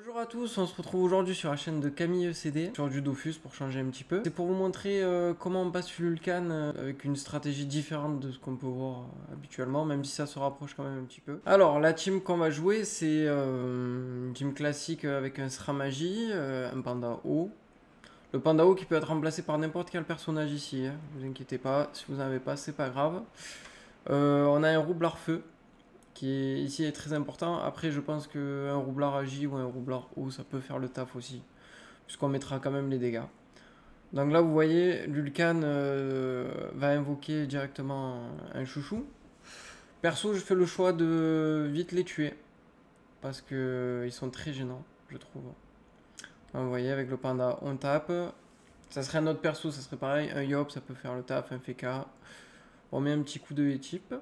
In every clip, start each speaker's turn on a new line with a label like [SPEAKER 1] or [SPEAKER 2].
[SPEAKER 1] Bonjour à tous, on se retrouve aujourd'hui sur la chaîne de Camille ECD, sur du Dofus pour changer un petit peu. C'est pour vous montrer comment on passe Fululkan avec une stratégie différente de ce qu'on peut voir habituellement, même si ça se rapproche quand même un petit peu. Alors, la team qu'on va jouer, c'est une team classique avec un Sramagie, un Panda haut. Le Panda haut qui peut être remplacé par n'importe quel personnage ici, hein. Ne vous inquiétez pas, si vous n'en avez pas, c'est pas grave. On a un Roublard feu qui est, ici est très important. Après, je pense qu'un roublard agi ou un roublard haut, ça peut faire le taf aussi, puisqu'on mettra quand même les dégâts. Donc là, vous voyez, Lulkan va invoquer directement un chouchou. Perso, je fais le choix de vite les tuer, parce que ils sont très gênants, je trouve. Donc, vous voyez, avec le panda, on tape. Ça serait un autre perso, ça serait pareil. Un Yop, ça peut faire le taf, un Feka. On met un petit coup de type.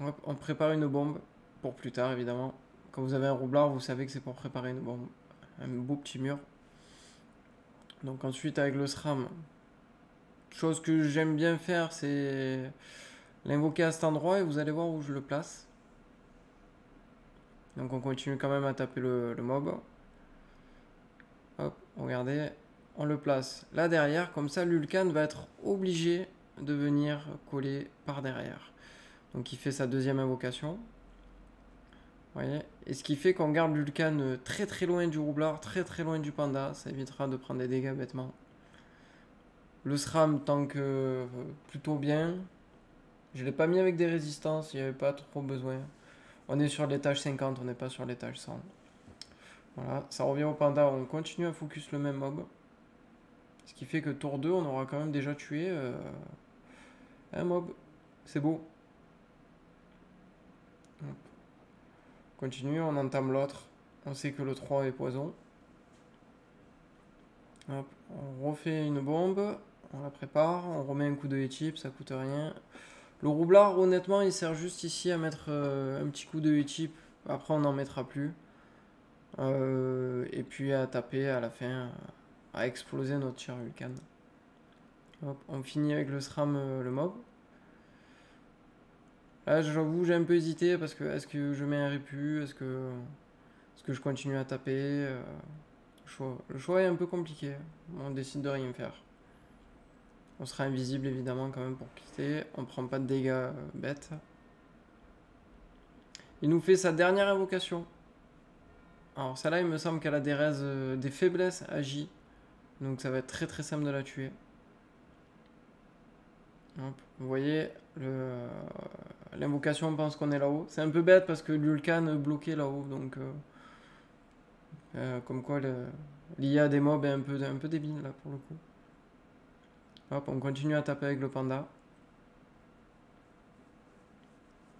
[SPEAKER 1] Hop, on prépare une bombe pour plus tard, évidemment. Quand vous avez un roublard, vous savez que c'est pour préparer une bombe. Un beau petit mur. Donc ensuite, avec le SRAM, chose que j'aime bien faire, c'est l'invoquer à cet endroit et vous allez voir où je le place. Donc on continue quand même à taper le mob. Hop, regardez, on le place là derrière. Comme ça, Lulkan va être obligé de venir coller par derrière. Donc il fait sa deuxième invocation. Vous voyez. Et ce qui fait qu'on garde Lulkan très très loin du roublard, très très loin du panda. Ça évitera de prendre des dégâts bêtement. Le SRAM tank plutôt bien. Je ne l'ai pas mis avec des résistances, il n'y avait pas trop besoin. On est sur l'étage 50, on n'est pas sur l'étage 100. Voilà, ça revient au panda, on continue à focus le même mob. Ce qui fait que tour 2, on aura quand même déjà tué un mob. C'est beau. Hop. Continue, on entame l'autre. On sait que le 3 est poison. Hop. On refait une bombe, on la prépare, on remet un coup de E-tip, ça coûte rien. Le roublard, honnêtement, il sert juste ici à mettre un petit coup de E-tip. Après, on n'en mettra plus. Et puis à taper à la fin, à exploser notre cher Vulcan. Hop, on finit avec le SRAM, le mob. Là, j'avoue, j'ai un peu hésité parce que est-ce que je mets un répu, est-ce que je continue à taper le choix est un peu compliqué. On décide de rien faire. On sera invisible évidemment quand même pour quitter. On prend pas de dégâts bêtes. Il nous fait sa dernière invocation. Alors celle-là, il me semble qu'elle a des raises, des faiblesses agi. Donc ça va être très très simple de la tuer. Hop. Vous voyez, l'invocation, on pense qu'on est là-haut. C'est un peu bête parce que Lulkan bloqué là-haut. Donc comme quoi l'IA des mobs est un peu débile là pour le coup. Hop, on continue à taper avec le panda.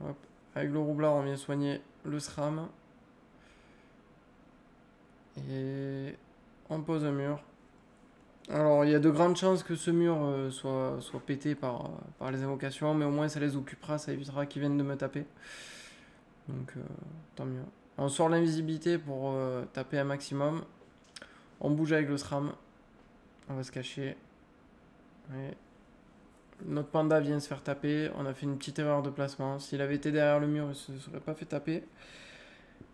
[SPEAKER 1] Hop. Avec le roublard, on vient soigner le SRAM. Et on pose un mur. Alors, il y a de grandes chances que ce mur soit pété par les invocations, mais au moins ça les occupera, ça évitera qu'ils viennent de me taper. Donc, tant mieux. On sort l'invisibilité pour taper un maximum. On bouge avec le SRAM. On va se cacher. Ouais. Notre panda vient se faire taper. On a fait une petite erreur de placement. S'il avait été derrière le mur, il ne se serait pas fait taper.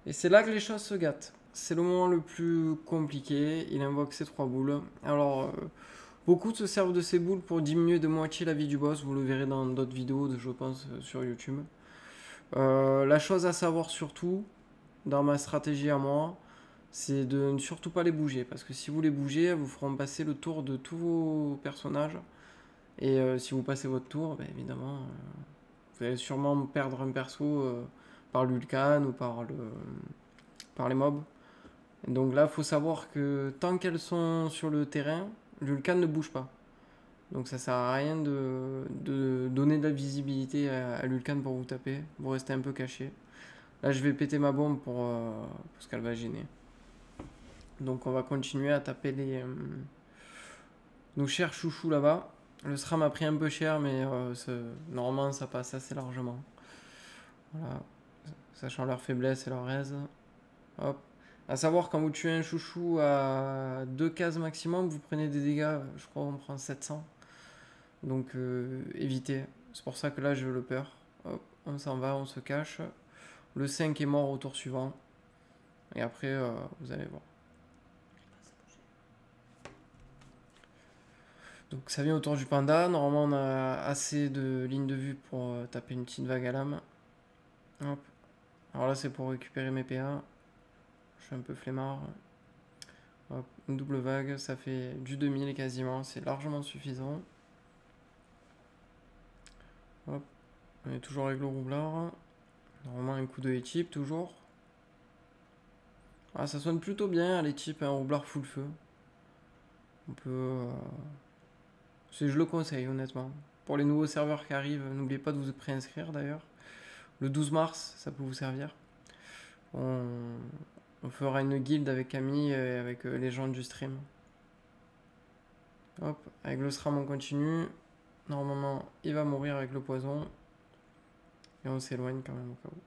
[SPEAKER 1] Et c'est là que les choses se gâtent. C'est le moment le plus compliqué. Il invoque ses 3 boules. Alors, beaucoup se servent de ces boules pour diminuer de moitié la vie du boss. Vous le verrez dans d'autres vidéos, je pense, sur YouTube. La chose à savoir surtout, dans ma stratégie à moi, c'est de ne surtout pas les bouger. Parce que si vous les bougez, elles vous feront passer le tour de tous vos personnages. Et si vous passez votre tour, ben évidemment, vous allez sûrement perdre un perso par l'Ulcan ou par les mobs. Et donc là, il faut savoir que tant qu'elles sont sur le terrain, l'Ulcan ne bouge pas. Donc ça sert à rien de donner de la visibilité à l'Ulcan pour vous taper. Vous restez un peu caché. Là, je vais péter ma bombe parce qu'elle va gêner. Donc on va continuer à taper nos chers chouchous là-bas. Le SRAM a pris un peu cher, mais normalement ça passe assez largement. Voilà. Sachant leur faiblesse et leur aise. Hop. À savoir, quand vous tuez un chouchou à 2 cases maximum, vous prenez des dégâts, je crois on prend 700. Donc évitez. C'est pour ça que là je le perds. Hop, on s'en va, on se cache. Le 5 est mort au tour suivant. Et après, vous allez voir. Donc ça vient autour du panda. Normalement, on a assez de lignes de vue pour taper une petite vague à lame. Hop. Alors là, c'est pour récupérer mes PA. Je suis un peu flemmard. Hop. Une double vague, ça fait du 2000 quasiment. C'est largement suffisant. Hop. On est toujours avec le roublard. Normalement, un coup de E-type toujours. Ah, ça sonne plutôt bien les types, un roublard full feu. On peut. Je le conseille honnêtement. Pour les nouveaux serveurs qui arrivent, n'oubliez pas de vous préinscrire d'ailleurs. Le 12 mars, ça peut vous servir. On fera une guilde avec Camille et avec les gens du stream. Hop, avec le SRAM on continue. Normalement, il va mourir avec le poison. Et on s'éloigne quand même au cas où.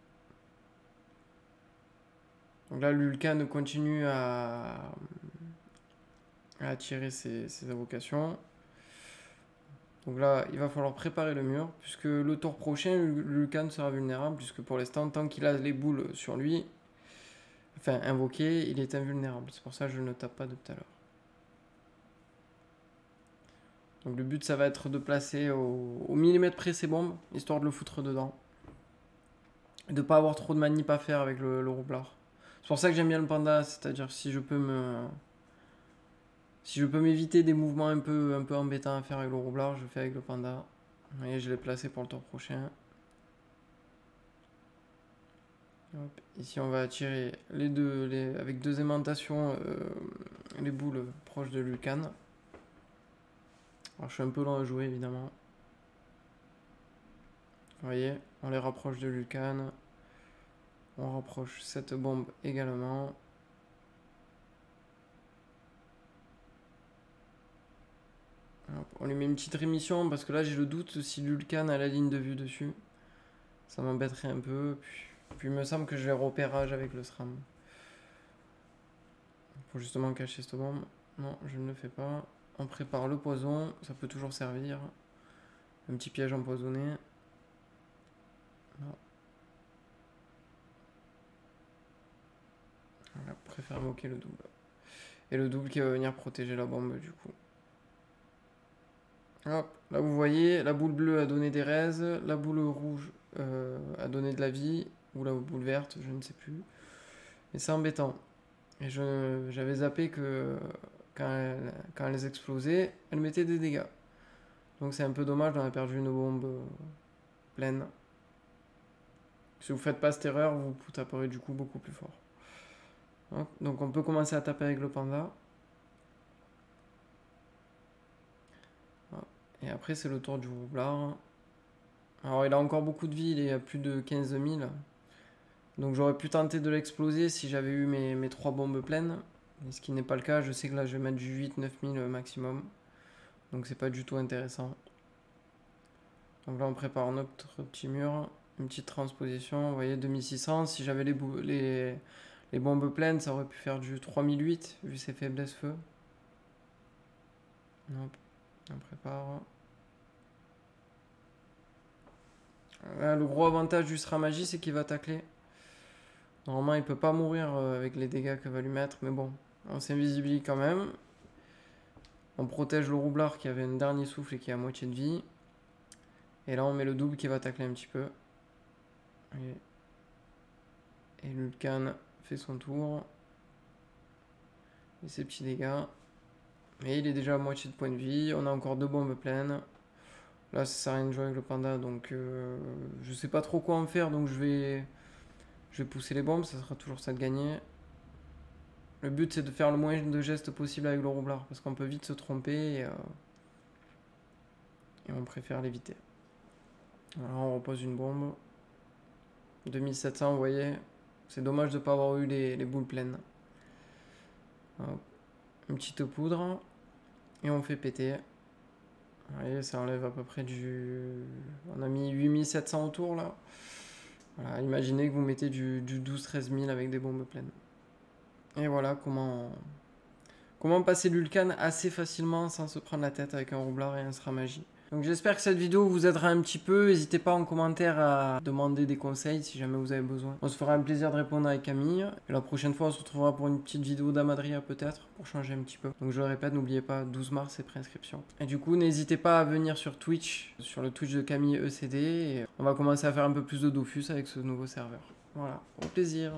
[SPEAKER 1] Donc là, l'Ulcan continue à attirer ses invocations. Donc là, il va falloir préparer le mur, puisque le tour prochain, l'Ulcan sera vulnérable, puisque pour l'instant, tant qu'il a les boules sur lui, enfin invoqué, il est invulnérable. C'est pour ça que je ne le tape pas de tout à l'heure. Donc le but, ça va être de placer au millimètre près ses bombes, histoire de le foutre dedans. Et de pas avoir trop de manip à faire avec le roublard. C'est pour ça que j'aime bien le panda, c'est-à-dire si je peux m'éviter des mouvements un peu embêtants à faire avec le roublard, je fais avec le panda. Vous voyez, je l'ai placé pour le tour prochain. Hop. Ici, on va attirer avec deux aimantations les boules proches de Lucan. Alors, je suis un peu lent à jouer, évidemment. Vous voyez, on les rapproche de Lucan. On rapproche cette bombe également. Hop, on lui met une petite rémission parce que là, j'ai le doute si Lucan a la ligne de vue dessus. Ça m'embêterait un peu. Puis il me semble que je vais repérage avec le SRAM. Pour justement cacher cette bombe. Non, je ne le fais pas. On prépare le poison, ça peut toujours servir. Un petit piège empoisonné. Non. Voilà, préfère invoquer le double. Et le double qui va venir protéger la bombe du coup. Hop, là vous voyez, la boule bleue a donné des raises, la boule rouge a donné de la vie, ou la boule verte, je ne sais plus. Mais c'est embêtant. Et j'avais zappé que quand elles explosaient, elles mettaient des dégâts. Donc c'est un peu dommage, on a perdu une bombe pleine. Si vous faites pas cette erreur, vous taperez du coup beaucoup plus fort. Hop, donc on peut commencer à taper avec le panda. Hop. Et après c'est le tour du roublard. Alors il a encore beaucoup de vie, il est à plus de 15 000. Donc j'aurais pu tenter de l'exploser si j'avais eu mes 3 bombes pleines. Mais ce qui n'est pas le cas, je sais que là je vais mettre du 8-9 000 maximum. Donc c'est pas du tout intéressant. Donc là on prépare notre petit mur. Une petite transposition, vous voyez 2600. Si j'avais les bombes pleines, ça aurait pu faire du 3008 vu ses faiblesses feu. Hop, on prépare. Là, le gros avantage du Sra Magie, c'est qu'il va tacler. Normalement, il peut pas mourir avec les dégâts que va lui mettre, mais bon, on s'invisibilise quand même. On protège le roublard qui avait un dernier souffle et qui a moitié de vie. Et là, on met le double qui va tacler un petit peu. Et Lucan fait son tour. Et ses petits dégâts. Et il est déjà à moitié de points de vie. On a encore 2 bombes pleines. Là, ça sert à rien de jouer avec le panda, donc je sais pas trop quoi en faire, donc je vais pousser les bombes, ça sera toujours ça de gagner. Le but, c'est de faire le moins de gestes possible avec le roublard, parce qu'on peut vite se tromper et on préfère l'éviter. Alors, on repose une bombe. 2700, vous voyez, c'est dommage de ne pas avoir eu les boules pleines. Hop. Une petite poudre, et on fait péter. Vous voyez, ça enlève à peu près on a mis 8700 autour là. Voilà, imaginez que vous mettez du 12-13 000 avec des bombes pleines. Et voilà comment passer l'Ulcan assez facilement sans se prendre la tête avec un roublard et un Sra Magie. Donc j'espère que cette vidéo vous aidera un petit peu. N'hésitez pas en commentaire à demander des conseils si jamais vous avez besoin. On se fera un plaisir de répondre avec Camille. Et la prochaine fois, on se retrouvera pour une petite vidéo d'Amadria peut-être, pour changer un petit peu. Donc je le répète, n'oubliez pas, 12 mars c'est préinscription. Et du coup, n'hésitez pas à venir sur Twitch, sur le Twitch de Camille ECD. Et on va commencer à faire un peu plus de Dofus avec ce nouveau serveur. Voilà, au plaisir.